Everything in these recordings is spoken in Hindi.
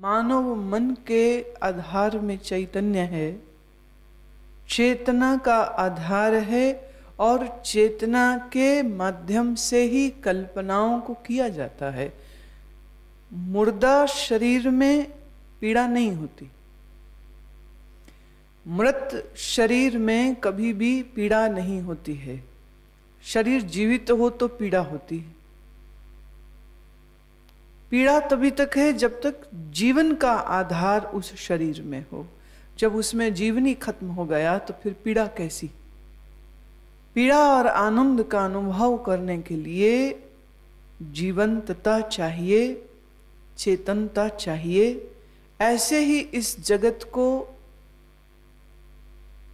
मानव मन के आधार में चैतन्य है, चेतना का आधार है और चेतना के माध्यम से ही कल्पनाओं को किया जाता है। मुर्दा शरीर में पीड़ा नहीं होती, मृत शरीर में कभी भी पीड़ा नहीं होती है। शरीर जीवित हो तो पीड़ा होती है। पीड़ा तभी तक है जब तक जीवन का आधार उस शरीर में हो। जब उसमें जीवनी खत्म हो गया तो फिर पीड़ा कैसी? पीड़ा और आनंद का अनुभव करने के लिए जीवंतता चाहिए, चेतनता चाहिए। ऐसे ही इस जगत को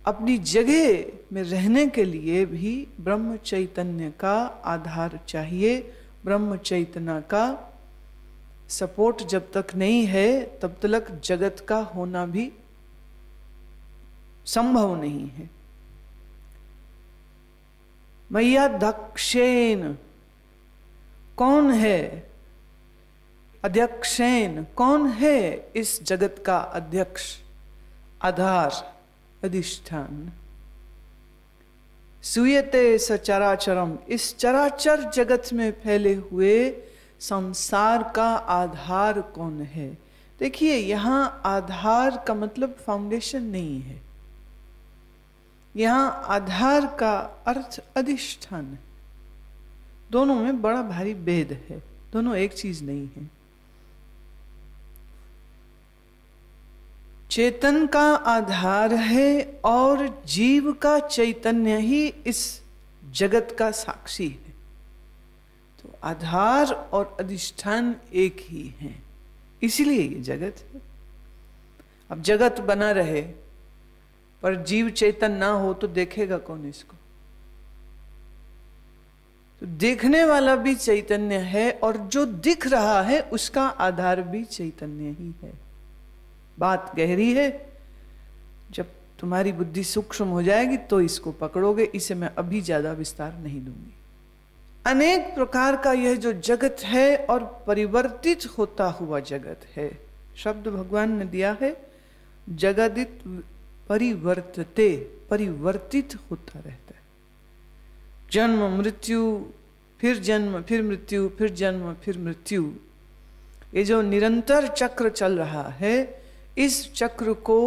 अपनी जगह में रहने के लिए भी ब्रह्म चैतन्य का आधार चाहिए। ब्रह्म चैतन्य का सपोर्ट जब तक नहीं है तब तक जगत का होना भी संभव नहीं है। मैया दक्षेन कौन है? अध्यक्षेन कौन है इस जगत का अध्यक्ष, आधार, अधिष्ठान? सूयते सचराचरम, इस चराचर जगत में फैले हुए संसार का आधार कौन है? देखिए, यहां आधार का मतलब फाउंडेशन नहीं है, यहां आधार का अर्थ अधिष्ठान है। दोनों में बड़ा भारी भेद है, दोनों एक चीज नहीं है। चेतन का आधार है और जीव का चैतन्य ही इस जगत का साक्षी है। तो आधार और अधिष्ठान एक ही है, इसीलिए ये जगत है। अब जगत बना रहे पर जीव चेतन ना हो तो देखेगा कौन इसको? तो देखने वाला भी चैतन्य है और जो दिख रहा है उसका आधार भी चैतन्य ही है। बात गहरी है, जब तुम्हारी बुद्धि सूक्ष्म हो जाएगी तो इसको पकड़ोगे। इसे मैं अभी ज्यादा विस्तार नहीं दूंगी। अनेक प्रकार का यह जो जगत है और परिवर्तित होता हुआ जगत है, शब्द भगवान ने दिया है जगदित परिवर्तते, परिवर्तित होता रहता है। जन्म मृत्यु, फिर जन्म, फिर मृत्यु, फिर जन्म, फिर मृत्यु, ये जो निरंतर चक्र चल रहा है, इस चक्र को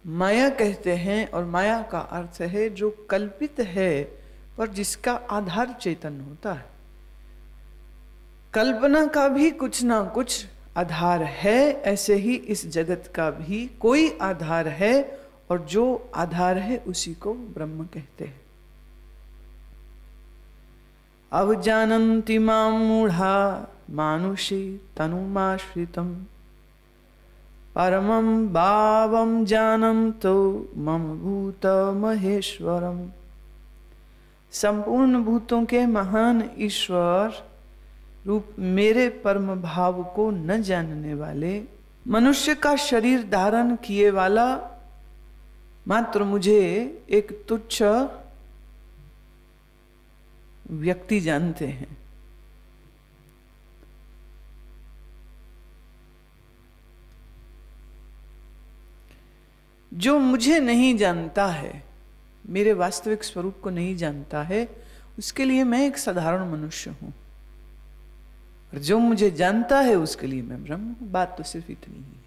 माया कहते हैं। और माया का अर्थ है जो कल्पित है पर जिसका आधार चेतन होता है। कल्पना का भी कुछ ना कुछ आधार है, ऐसे ही इस जगत का भी कोई आधार है और जो आधार है उसी को ब्रह्म कहते हैं। अवजानन्ति मां मूढ़ा मानुषी तनुमाश्रितम् परमं भावं जानन्तो मम भूत महेश्वरम। संपूर्ण भूतों के महान ईश्वर रूप मेरे परम भाव को न जानने वाले, मनुष्य का शरीर धारण किए वाला मात्र मुझे एक तुच्छ व्यक्ति जानते हैं। जो मुझे नहीं जानता है, मेरे वास्तविक स्वरूप को नहीं जानता है, उसके लिए मैं एक साधारण मनुष्य हूं। और जो मुझे जानता है उसके लिए मैं ब्रह्म हूं। बात तो सिर्फ इतनी ही है।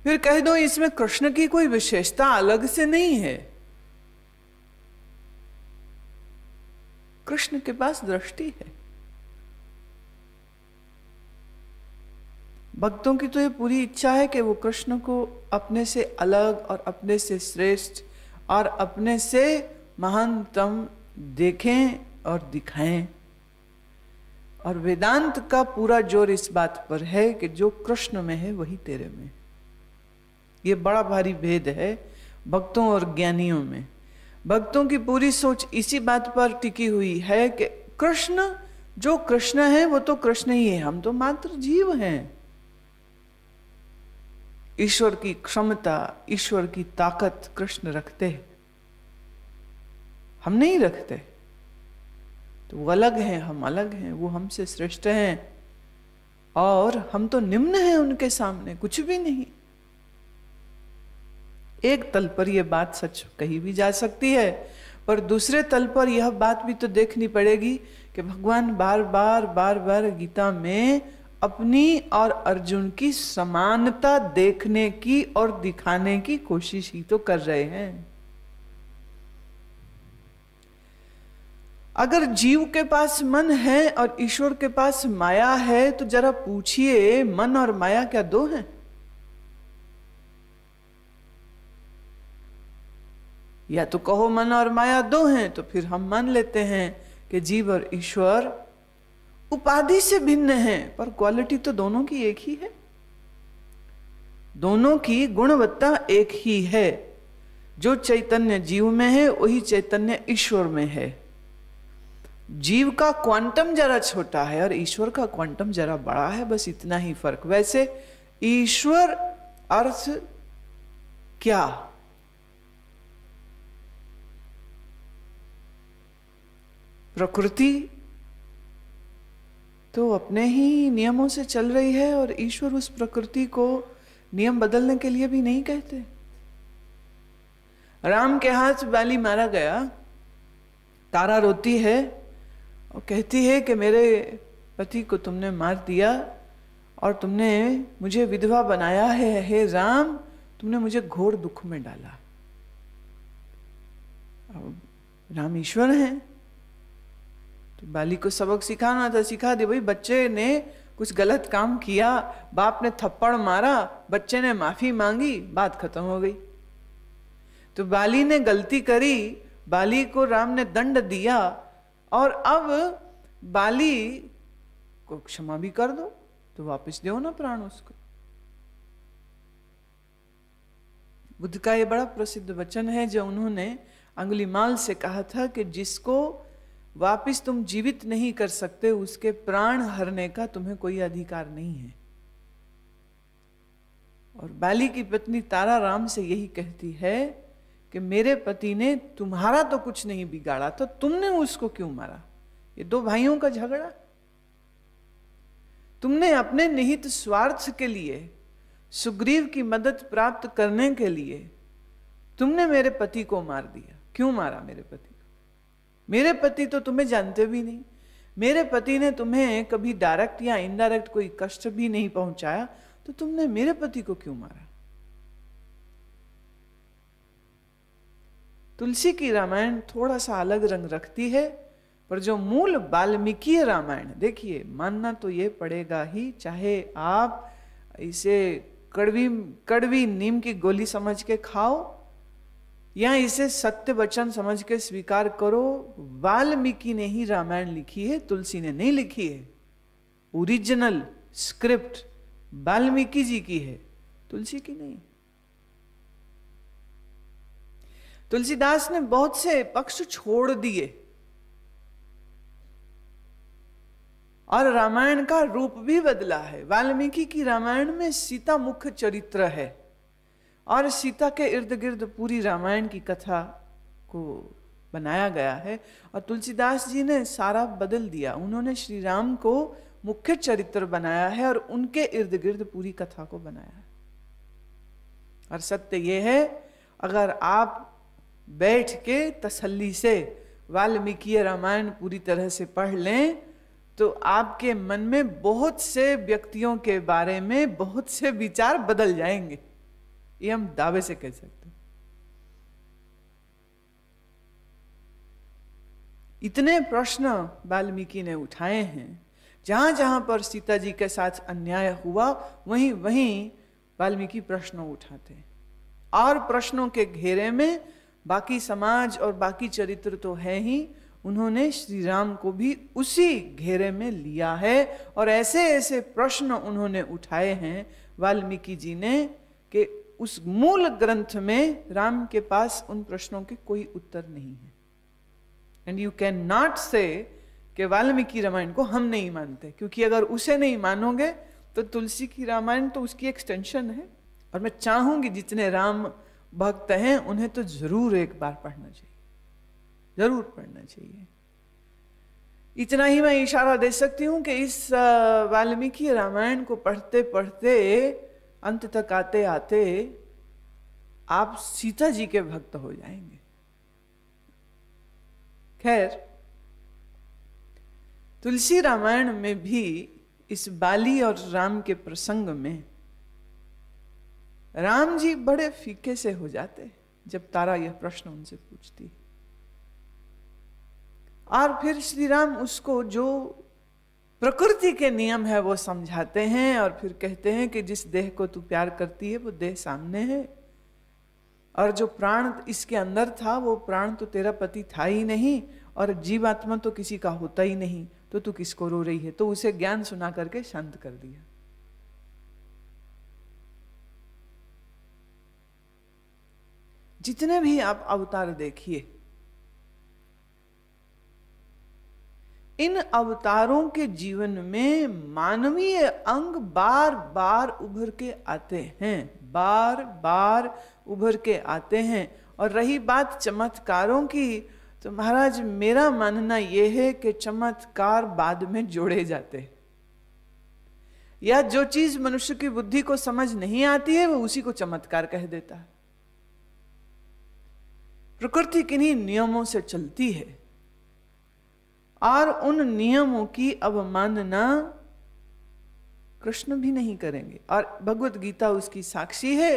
फिर कह दो इसमें कृष्ण की कोई विशेषता अलग से नहीं है। कृष्ण के पास दृष्टि है। भक्तों की तो ये पूरी इच्छा है कि वो कृष्ण को अपने से अलग और अपने से श्रेष्ठ और अपने से महानतम देखें और दिखाएं। और वेदांत का पूरा जोर इस बात पर है कि जो कृष्ण में है वही तेरे में। ये बड़ा भारी भेद है भक्तों और ज्ञानियों में। भक्तों की पूरी सोच इसी बात पर टिकी हुई है कि कृष्ण, जो कृष्ण है वो तो कृष्ण ही है, हम तो मात्र जीव हैं। ईश्वर की क्षमता, ईश्वर की ताकत कृष्ण रखते हैं, हम नहीं रखते। तो वो अलग हैं, हम अलग हैं। वो हमसे श्रेष्ठ हैं और हम तो निम्न हैं उनके सामने, कुछ भी नहीं। एक तल पर यह बात सच कही भी जा सकती है, पर दूसरे तल पर यह बात भी तो देखनी पड़ेगी कि भगवान बार बार गीता में अपनी और अर्जुन की समानता देखने की और दिखाने की कोशिश ही तो कर रहे हैं। अगर जीव के पास मन है और ईश्वर के पास माया है, तो जरा पूछिए, मन और माया क्या दो हैं? या तो कहो मन और माया दो हैं, तो फिर हम मान लेते हैं कि जीव और ईश्वर उपाधि से भिन्न हैं, पर क्वालिटी तो दोनों की एक ही है, दोनों की गुणवत्ता एक ही है। जो चैतन्य जीव में है वही चैतन्य ईश्वर में है। जीव का क्वांटम जरा छोटा है और ईश्वर का क्वांटम जरा बड़ा है, बस इतना ही फर्क। वैसे ईश्वर अर्थ क्या? प्रकृति तो अपने ही नियमों से चल रही है और ईश्वर उस प्रकृति को नियम बदलने के लिए भी नहीं कहते। राम के हाथ बाली मारा गया, तारा रोती है और कहती है कि मेरे पति को तुमने मार दिया और तुमने मुझे विधवा बनाया है, हे राम तुमने मुझे घोर दुख में डाला। अब राम ईश्वर हैं, तो बाली को सबक सिखाना था, सिखा दे भाई। बच्चे ने कुछ गलत काम किया, बाप ने थप्पड़ मारा, बच्चे ने माफी मांगी, बात खत्म हो गई। तो बाली ने गलती करी, बाली को राम ने दंड दिया और अब बाली को क्षमा भी कर दो, तो वापस दो ना प्राण उसको। बुद्ध का ये बड़ा प्रसिद्ध वचन है जो उन्होंने अंगुलीमाल से कहा था कि जिसको वापिस तुम जीवित नहीं कर सकते, उसके प्राण हरने का तुम्हें कोई अधिकार नहीं है। और बाली की पत्नी तारा राम से यही कहती है कि मेरे पति ने तुम्हारा तो कुछ नहीं बिगाड़ा, तो तुमने उसको क्यों मारा? ये दो भाइयों का झगड़ा, तुमने अपने निहित स्वार्थ के लिए, सुग्रीव की मदद प्राप्त करने के लिए तुमने मेरे पति को मार दिया। क्यों मारा मेरे पति को? मेरे पति तो तुम्हें जानते भी नहीं, मेरे पति ने तुम्हें कभी डायरेक्ट या इनडायरेक्ट कोई कष्ट भी नहीं पहुंचाया, तो तुमने मेरे पति को क्यों मारा? तुलसी की रामायण थोड़ा सा अलग रंग रखती है, पर जो मूल वाल्मीकि रामायण, देखिए मानना तो ये पड़ेगा ही, चाहे आप इसे कड़वी नीम की गोली समझ के खाओ या इसे सत्य वचन समझ के स्वीकार करो, वाल्मीकि ने ही रामायण लिखी है, तुलसी ने नहीं लिखी है। ओरिजिनल स्क्रिप्ट वाल्मीकि जी की है, तुलसी की नहीं। तुलसीदास ने बहुत से पक्ष छोड़ दिए और रामायण का रूप भी बदला है। वाल्मीकि की रामायण में सीता मुख्य चरित्र है और सीता के इर्द गिर्द पूरी रामायण की कथा को बनाया गया है, और तुलसीदास जी ने सारा बदल दिया। उन्होंने श्री राम को मुख्य चरित्र बनाया है और उनके इर्द गिर्द पूरी कथा को बनाया है। और सत्य यह है, अगर आप बैठ के तसल्ली से वाल्मीकि रामायण पूरी तरह से पढ़ लें, तो आपके मन में बहुत से व्यक्तियों के बारे में बहुत से विचार बदल जाएंगे, ये हम दावे से कह सकते हैं। इतने प्रश्न वाल्मीकि ने उठाए हैं, जहां जहां पर सीता जी के साथ अन्याय हुआ वहीं वहीं वाल्मीकि प्रश्न उठाते हैं, और प्रश्नों के घेरे में बाकी समाज और बाकी चरित्र तो है ही, उन्होंने श्री राम को भी उसी घेरे में लिया है। और ऐसे ऐसे प्रश्न उन्होंने उठाए हैं वाल्मीकि जी ने कि उस मूल ग्रंथ में राम के पास उन प्रश्नों के कोई उत्तर नहीं है। एंड यू कैन नॉट से कि वाल्मीकि रामायण को हम नहीं मानते, क्योंकि अगर उसे नहीं मानोगे तो तुलसी की रामायण तो उसकी एक्सटेंशन है। और मैं चाहूंगी जितने राम भक्त हैं उन्हें तो जरूर एक बार पढ़ना चाहिए, जरूर पढ़ना चाहिए। इतना ही मैं इशारा दे सकती हूँ कि इस वाल्मीकि रामायण को पढ़ते पढ़ते अंत तक आते आते आप सीता जी के भक्त हो जाएंगे। खैर, तुलसी रामायण में भी इस बाली और राम के प्रसंग में राम जी बड़े फीके से हो जाते जब तारा यह प्रश्न उनसे पूछती, और फिर श्री राम उसको जो प्रकृति के नियम है वो समझाते हैं और फिर कहते हैं कि जिस देह को तू प्यार करती है वो देह सामने है, और जो प्राण इसके अंदर था वो प्राण तो तेरा पति था ही नहीं, और जीवात्मा तो किसी का होता ही नहीं, तो तू किसको रो रही है। तो उसे ज्ञान सुना करके शांत कर दिया। जितने भी आप अवतार देखिए, इन अवतारों के जीवन में मानवीय अंग बार बार उभर के आते हैं, बार बार उभर के आते हैं। और रही बात चमत्कारों की, तो महाराज मेरा मानना यह है कि चमत्कार बाद में जोड़े जाते हैं, या जो चीज मनुष्य की बुद्धि को समझ नहीं आती है वो उसी को चमत्कार कह देता है। प्रकृति किन्हीं नियमों से चलती है और उन नियमों की अवमानना कृष्ण भी नहीं करेंगे, और भगवत गीता उसकी साक्षी है।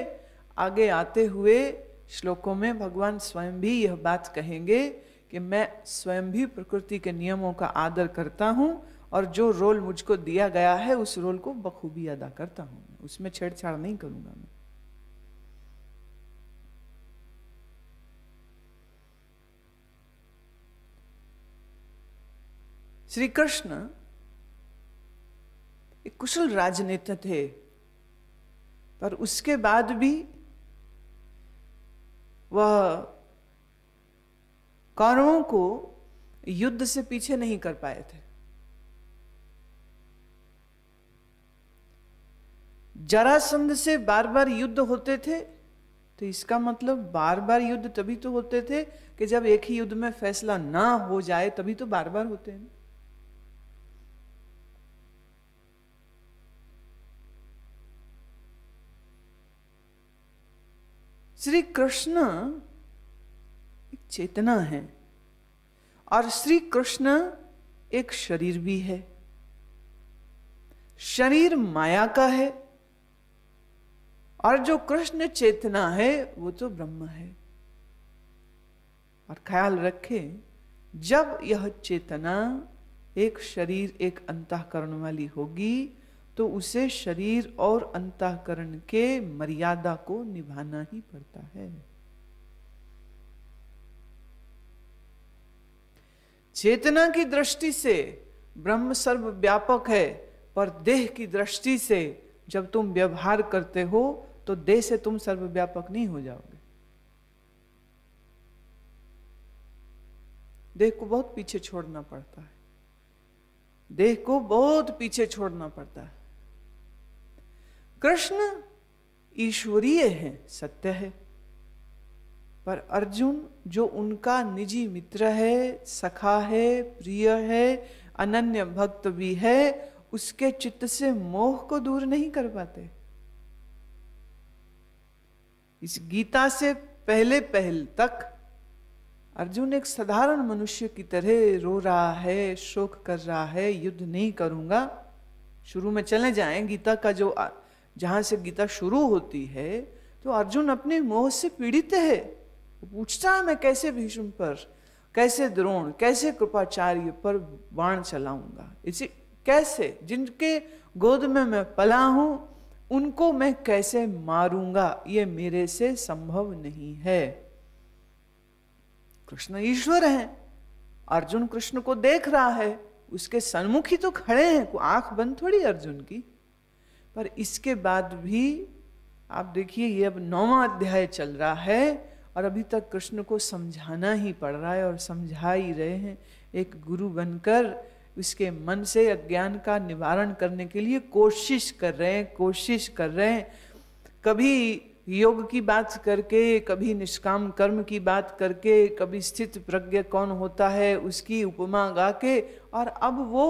आगे आते हुए श्लोकों में भगवान स्वयं भी यह बात कहेंगे कि मैं स्वयं भी प्रकृति के नियमों का आदर करता हूं, और जो रोल मुझको दिया गया है उस रोल को बखूबी अदा करता हूं, उसमें छेड़छाड़ नहीं करूंगा मैं। श्री कृष्ण एक कुशल राजनेता थे, पर उसके बाद भी वह कौरवों को युद्ध से पीछे नहीं कर पाए थे। जरासंध से बार बार युद्ध होते थे, तो इसका मतलब बार बार युद्ध तभी तो होते थे कि जब एक ही युद्ध में फैसला ना हो जाए, तभी तो बार बार होते हैं। श्री कृष्ण एक चेतना है, और श्री कृष्ण एक शरीर भी है। शरीर माया का है, और जो कृष्ण चेतना है वो तो ब्रह्म है। और ख्याल रखें, जब यह चेतना एक शरीर एक अंतःकरण वाली होगी तो उसे शरीर और अंतःकरण के मर्यादा को निभाना ही पड़ता है। चेतना की दृष्टि से ब्रह्म सर्वव्यापक है, पर देह की दृष्टि से जब तुम व्यवहार करते हो तो देह से तुम सर्वव्यापक नहीं हो जाओगे। देह को बहुत पीछे छोड़ना पड़ता है, देह को बहुत पीछे छोड़ना पड़ता है। कृष्ण ईश्वरीय है, सत्य है, पर अर्जुन जो उनका निजी मित्र है, सखा है, प्रिय है, अनन्य भक्त भी है, उसके चित्त से मोह को दूर नहीं कर पाते। इस गीता से पहले तक अर्जुन एक साधारण मनुष्य की तरह रो रहा है, शोक कर रहा है, युद्ध नहीं करूंगा। शुरू में चले जाएं, गीता का जो जहां से गीता शुरू होती है, तो अर्जुन अपने मोह से पीड़ित है। वो पूछता है मैं कैसे भीष्म पर, कैसे द्रोण, कैसे कृपाचार्य पर बाण चलाऊंगा, इसे कैसे, जिनके गोद में मैं पला हूं उनको मैं कैसे मारूंगा, ये मेरे से संभव नहीं है। कृष्ण ईश्वर हैं, अर्जुन कृष्ण को देख रहा है, उसके सन्मुख ही तो खड़े हैं, आंख बंद थोड़ी अर्जुन की। पर इसके बाद भी आप देखिए, ये अब 9वां अध्याय चल रहा है और अभी तक कृष्ण को समझाना ही पड़ रहा है, और समझा ही रहे हैं। एक गुरु बनकर उसके मन से अज्ञान का निवारण करने के लिए कोशिश कर रहे हैं। कभी योग की बात करके, कभी निष्काम कर्म की बात करके, कभी स्थित प्रज्ञ कौन होता है उसकी उपमा गा के, और अब वो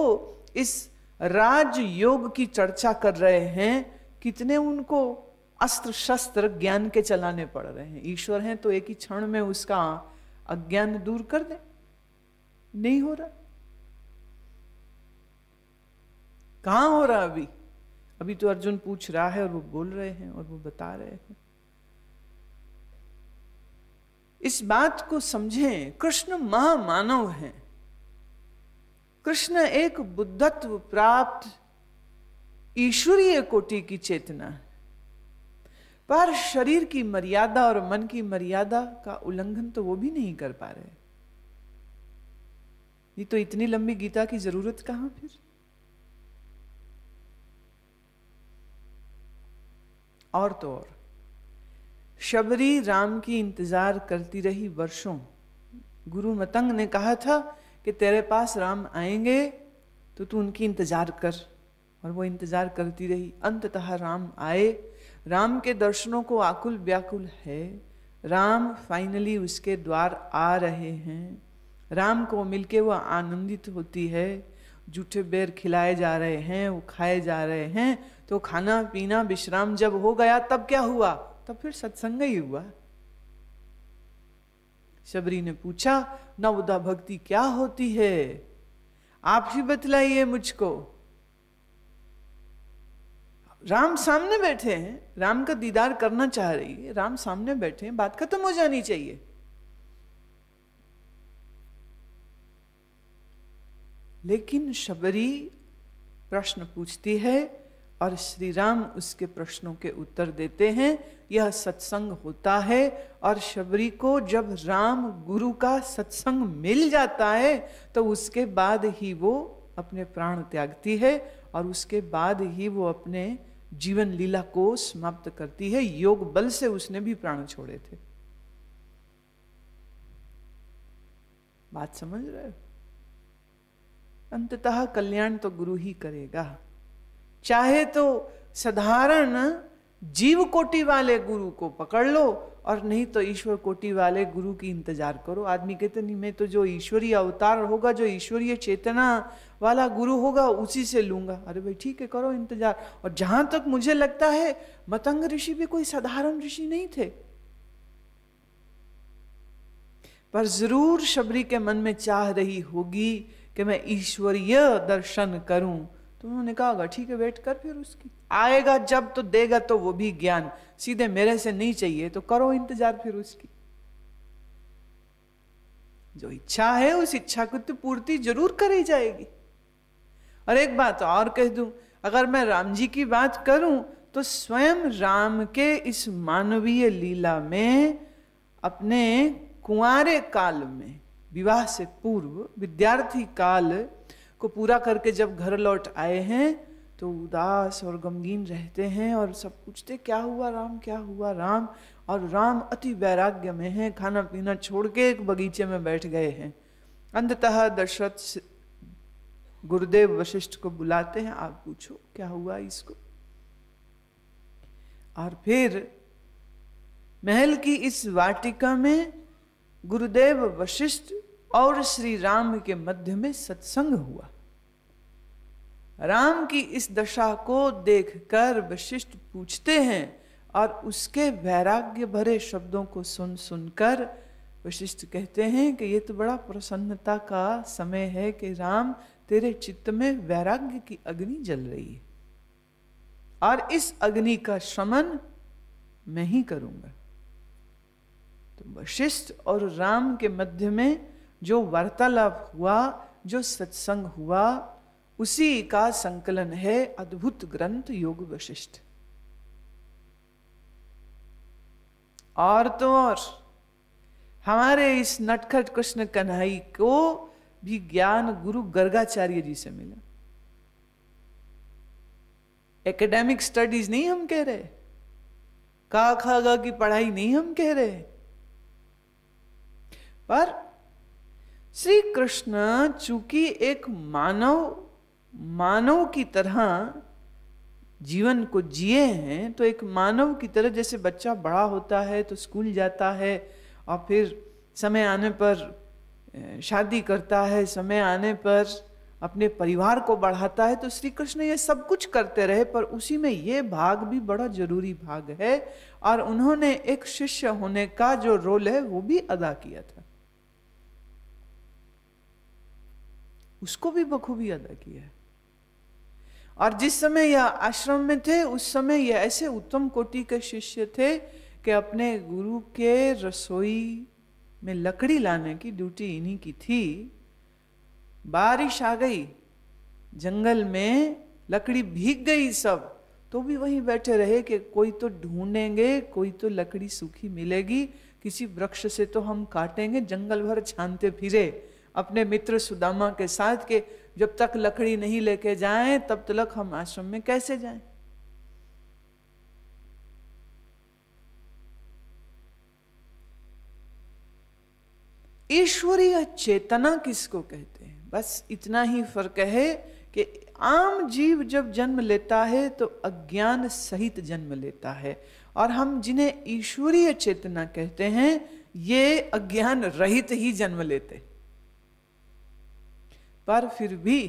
इस राज योग की चर्चा कर रहे हैं। कितने उनको अस्त्र शस्त्र ज्ञान के चलाने पड़ रहे हैं। ईश्वर हैं तो एक ही क्षण में उसका अज्ञान दूर कर दे, नहीं हो रहा। कहां हो रहा अभी? अभी तो अर्जुन पूछ रहा है और वो बोल रहे हैं और वो बता रहे हैं। इस बात को समझें, कृष्ण महामानव हैं। कृष्ण एक बुद्धत्व प्राप्त ईश्वरीय कोटि की चेतना है, पर शरीर की मर्यादा और मन की मर्यादा का उल्लंघन तो वो भी नहीं कर पा रहे। ये तो इतनी लंबी गीता की जरूरत कहां फिर? और तो और शबरी राम की इंतजार करती रही वर्षों। गुरु मतंग ने कहा था कि तेरे पास राम आएंगे तो तू उनकी इंतजार कर, और वो इंतजार करती रही। अंततः राम आए। राम के दर्शनों को आकुल व्याकुल है। राम फाइनली उसके द्वार आ रहे हैं। राम को मिलके वो आनंदित होती है। जूठे बेर खिलाए जा रहे हैं, वो खाए जा रहे हैं। तो खाना पीना विश्राम जब हो गया तब क्या हुआ? तब फिर सत्संग ही हुआ। शबरी ने पूछा, नवोदा भक्ति क्या होती है? आप ही बतलाइए मुझको। राम सामने बैठे हैं, राम का दीदार करना चाह रही है, राम सामने बैठे हैं, बात खत्म हो जानी चाहिए। लेकिन शबरी प्रश्न पूछती है और श्री राम उसके प्रश्नों के उत्तर देते हैं। यह सत्संग होता है। और शबरी को जब राम गुरु का सत्संग मिल जाता है तो उसके बाद ही वो अपने प्राण त्यागती है, और उसके बाद ही वो अपने जीवन लीला को समाप्त करती है। योग बल से उसने भी प्राण छोड़े थे। बात समझ रहे हो? अंततः कल्याण तो गुरु ही करेगा। चाहे तो साधारण जीव कोटि वाले गुरु को पकड़ लो, और नहीं तो ईश्वर कोटि वाले गुरु की इंतजार करो। आदमी कहते नहीं, मैं तो जो ईश्वरीय अवतार होगा, जो ईश्वरीय चेतना वाला गुरु होगा उसी से लूंगा। अरे भाई ठीक है, करो इंतजार। और जहां तक मुझे लगता है मतंग ऋषि भी कोई साधारण ऋषि नहीं थे, पर जरूर शबरी के मन में चाह रही होगी कि मैं ईश्वरीय दर्शन करूं। तो उन्होंने कहा होगा ठीक है, वेट कर, फिर उसकी आएगा जब तो देगा, तो वो भी ज्ञान सीधे मेरे से नहीं चाहिए, तो करो इंतजार फिर उसकी। जो इच्छा है उस इच्छा की तो पूर्ति जरूर करी जाएगी। और एक बात और कह दूं, अगर मैं राम जी की बात करूं तो स्वयं राम के इस मानवीय लीला में अपने कुंवारे काल में, विवाह से पूर्व विद्यार्थी काल को पूरा करके जब घर लौट आए हैं तो उदास और गमगीन रहते हैं, और सब पूछते क्या हुआ राम, क्या हुआ राम। और राम अति वैराग्य में है, खाना पीना छोड़ के एक बगीचे में बैठ गए हैं। अंततः दशरथ गुरुदेव वशिष्ठ को बुलाते हैं, आप पूछो क्या हुआ इसको। और फिर महल की इस वाटिका में गुरुदेव वशिष्ठ और श्री राम के मध्य में सत्संग हुआ। राम की इस दशा को देखकर वशिष्ठ पूछते हैं, और उसके वैराग्य भरे शब्दों को सुन सुनकर वशिष्ठ कहते हैं कि ये तो बड़ा प्रसन्नता का समय है कि राम तेरे चित्त में वैराग्य की अग्नि जल रही है, और इस अग्नि का शमन मैं ही करूंगा। तो वशिष्ठ और राम के मध्य में जो वार्तालाप हुआ, जो सत्संग हुआ, उसी का संकलन है अद्भुत ग्रंथ योग वशिष्ठ। और तो और हमारे इस नटखट कृष्ण कन्हई को भी ज्ञान गुरु गर्गाचार्य जी से मिला। एकेडमिक स्टडीज नहीं हम कह रहे, का खा गा की पढ़ाई नहीं हम कह रहे, पर श्री कृष्ण चूंकि एक मानव की तरह जीवन को जिए हैं, तो एक मानव की तरह, जैसे बच्चा बड़ा होता है तो स्कूल जाता है और फिर समय आने पर शादी करता है, समय आने पर अपने परिवार को बढ़ाता है, तो श्री कृष्ण ये सब कुछ करते रहे, पर उसी में ये भाग भी बड़ा जरूरी भाग है, और उन्होंने एक शिष्य होने का जो रोल है वो भी अदा किया था, उसको भी बखूबी अदा किया है। और जिस समय यह आश्रम में थे, उस समय यह ऐसे उत्तम कोटि के शिष्य थे कि अपने गुरु के रसोई में लकड़ी लाने की ड्यूटी इन्हीं की थी। बारिश आ गई, जंगल में लकड़ी भीग गई सब, तो भी वहीं बैठे रहे कि कोई तो ढूंढेंगे, कोई तो लकड़ी सूखी मिलेगी, किसी वृक्ष से तो हम काटेंगे। जंगल भर छानते फिरे अपने मित्र सुदामा के साथ के जब तक लकड़ी नहीं लेके जाएं तब तक हम आश्रम में कैसे जाएं। ईश्वरीय चेतना किसको कहते हैं? बस इतना ही फर्क है कि आम जीव जब जन्म लेता है तो अज्ञान सहित जन्म लेता है, और हम जिन्हें ईश्वरीय चेतना कहते हैं ये अज्ञान रहित ही जन्म लेते। पर फिर भी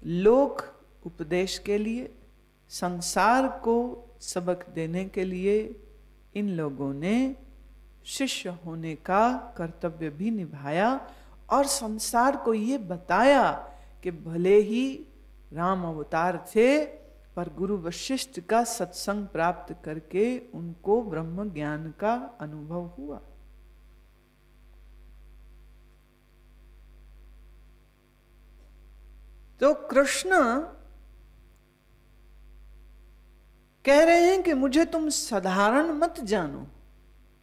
लोक उपदेश के लिए, संसार को सबक देने के लिए इन लोगों ने शिष्य होने का कर्तव्य भी निभाया, और संसार को ये बताया कि भले ही राम अवतार थे, पर गुरु वशिष्ठ का सत्संग प्राप्त करके उनको ब्रह्म ज्ञान का अनुभव हुआ। तो कृष्ण कह रहे हैं कि मुझे तुम साधारण मत जानो।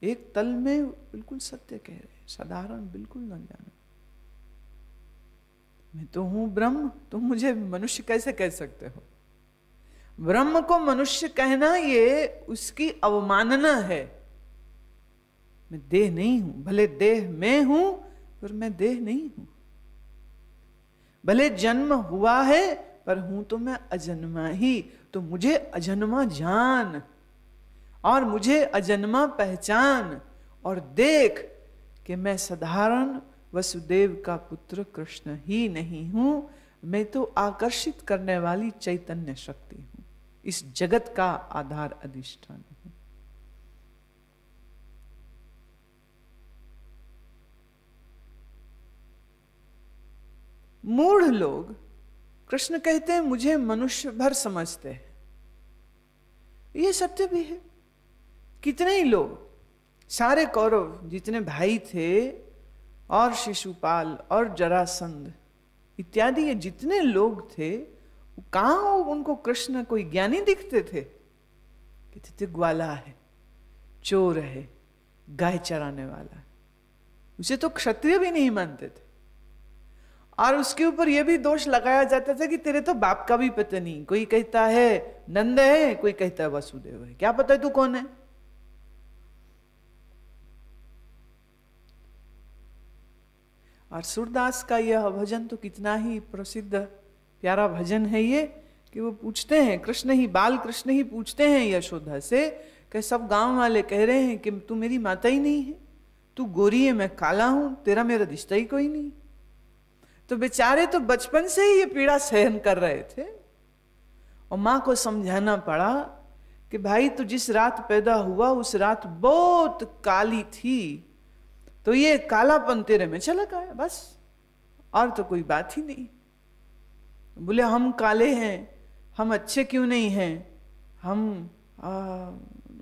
एक तल में बिल्कुल सत्य कह रहे हैं, साधारण बिल्कुल न जानो। मैं तो हूं ब्रह्म, तुम मुझे मनुष्य कैसे कह सकते हो? ब्रह्म को मनुष्य कहना ये उसकी अवमानना है। मैं देह नहीं हूं, भले देह में हूं पर मैं देह नहीं हूं। भले जन्म हुआ है पर हूं तो मैं अजन्मा ही, तो मुझे अजन्मा जान और मुझे अजन्मा पहचान, और देख कि मैं साधारण वसुदेव का पुत्र कृष्ण ही नहीं हूं, मैं तो आकर्षित करने वाली चैतन्य शक्ति हूं, इस जगत का आधार अधिष्ठान हूं। मूढ़ लोग, कृष्ण कहते हैं मुझे मनुष्य भर समझते हैं। ये सत्य भी है। कितने ही लोग, सारे कौरव जितने भाई थे और शिशुपाल और जरासंध इत्यादि ये जितने लोग थे, कहां उनको कृष्ण कोई ज्ञानी दिखते थे? कहते थे ग्वाला है, चोर है, गाय चराने वाला है। उसे तो क्षत्रिय भी नहीं मानते थे, और उसके ऊपर यह भी दोष लगाया जाता था कि तेरे तो बाप का भी पता नहीं। कोई कहता है नंद है, कोई कहता है वसुदेव है, क्या पता है तू कौन है? और सूरदास का यह भजन तो कितना ही प्रसिद्ध प्यारा भजन है ये, कि वो पूछते हैं, कृष्ण ही, बाल कृष्ण ही पूछते हैं यशोदा से कि सब गांव वाले कह रहे हैं कि तू मेरी माता ही नहीं है, तू गोरी है, मैं काला हूं, तेरा मेरा रिश्ता ही कोई नहीं। तो बेचारे तो बचपन से ही ये पीड़ा सहन कर रहे थे, और मां को समझाना पड़ा कि भाई तू जिस रात पैदा हुआ उस रात बहुत काली थी, तो ये कालापन तेरे में झलक आया बस, और तो कोई बात ही नहीं। बोले हम काले हैं, हम अच्छे क्यों नहीं हैं? हम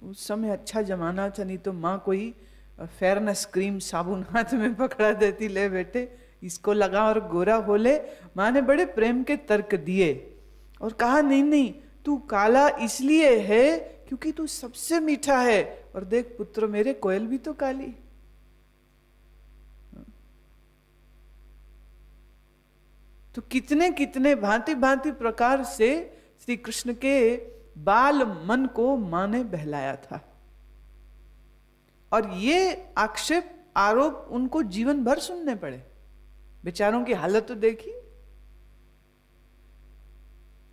उस समय अच्छा जमाना था, नहीं तो माँ कोई फेयरनेस क्रीम साबुन हाथ में पकड़ा देती, ले बेटे इसको लगा और गोरा हो ले। माँ ने बड़े प्रेम के तर्क दिए और कहा नहीं नहीं, तू काला इसलिए है क्योंकि तू सबसे मीठा है, और देख पुत्र मेरे, कोयल भी तो काली। तो कितने कितने भांति भांति प्रकार से श्री कृष्ण के बाल मन को मां ने बहलाया था, और ये आक्षेप आरोप उनको जीवन भर सुनने पड़े। बेचारों की हालत तो देखी।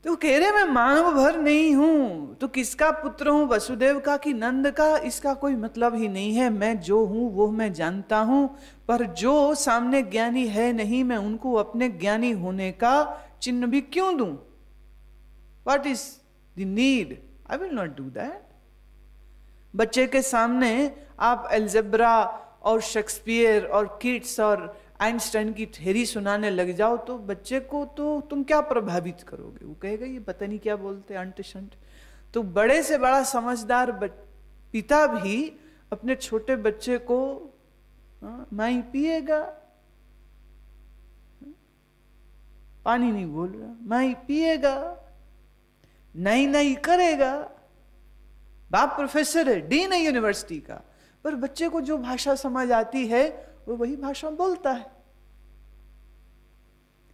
तो कह रहे मैं मानव भर नहीं हूं, तो किसका पुत्र हूं, वसुदेव का कि नंद का, इसका कोई मतलब ही नहीं है। मैं जो हूं वो मैं जानता हूं, पर जो सामने ज्ञानी है नहीं, मैं उनको अपने ज्ञानी होने का चिन्ह भी क्यों दूं? What is the need? I will not do that. बच्चे के सामने आप एल्जेब्रा और शेक्सपियर और किट्स और आइंस्टाइन की थ्योरी सुनाने लग जाओ तो बच्चे को तो तुम क्या प्रभावित करोगे? वो कहेगा ये पता नहीं क्या बोलते अंट शंट। तो बड़े से बड़ा समझदार पिता भी अपने छोटे बच्चे को माई पिएगा, पानी नहीं बोल रहा, माई पिएगा, नहीं नहीं करेगा। बाप प्रोफेसर है, डीन है यूनिवर्सिटी का, पर बच्चे को जो भाषा समझ आती है वो वही भाषा बोलता है।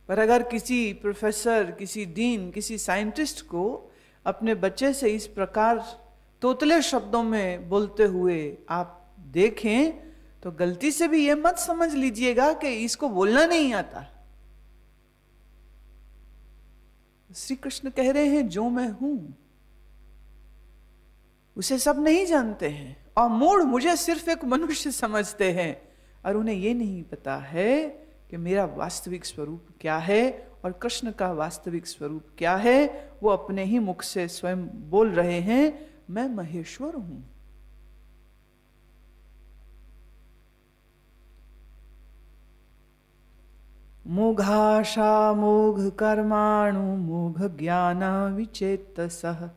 पर अगर किसी प्रोफेसर, किसी डीन, किसी साइंटिस्ट को अपने बच्चे से इस प्रकार तोतले शब्दों में बोलते हुए आप देखें तो गलती से भी ये मत समझ लीजिएगा कि इसको बोलना नहीं आता। श्री कृष्ण कह रहे हैं जो मैं हूं उसे सब नहीं जानते हैं, और मूढ़ मुझे सिर्फ एक मनुष्य समझते हैं, और उन्हें यह नहीं पता है कि मेरा वास्तविक स्वरूप क्या है और कृष्ण का वास्तविक स्वरूप क्या है। वो अपने ही मुख से स्वयं बोल रहे हैं, मैं महेश्वर हूं। मोघाशा मोघ कर्माणु मोघ ज्ञाना विचेतसः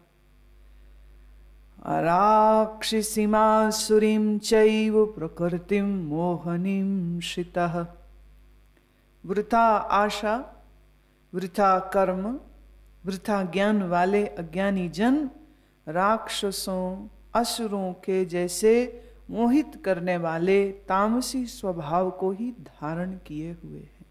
राक्षसीमासुरीं चैव प्रकृतिं मोहनीं श्रितः। वृथा आशा, वृथा कर्म, वृथा ज्ञान वाले अज्ञानी जन राक्षसों असुरों के जैसे मोहित करने वाले तामसी स्वभाव को ही धारण किए हुए हैं।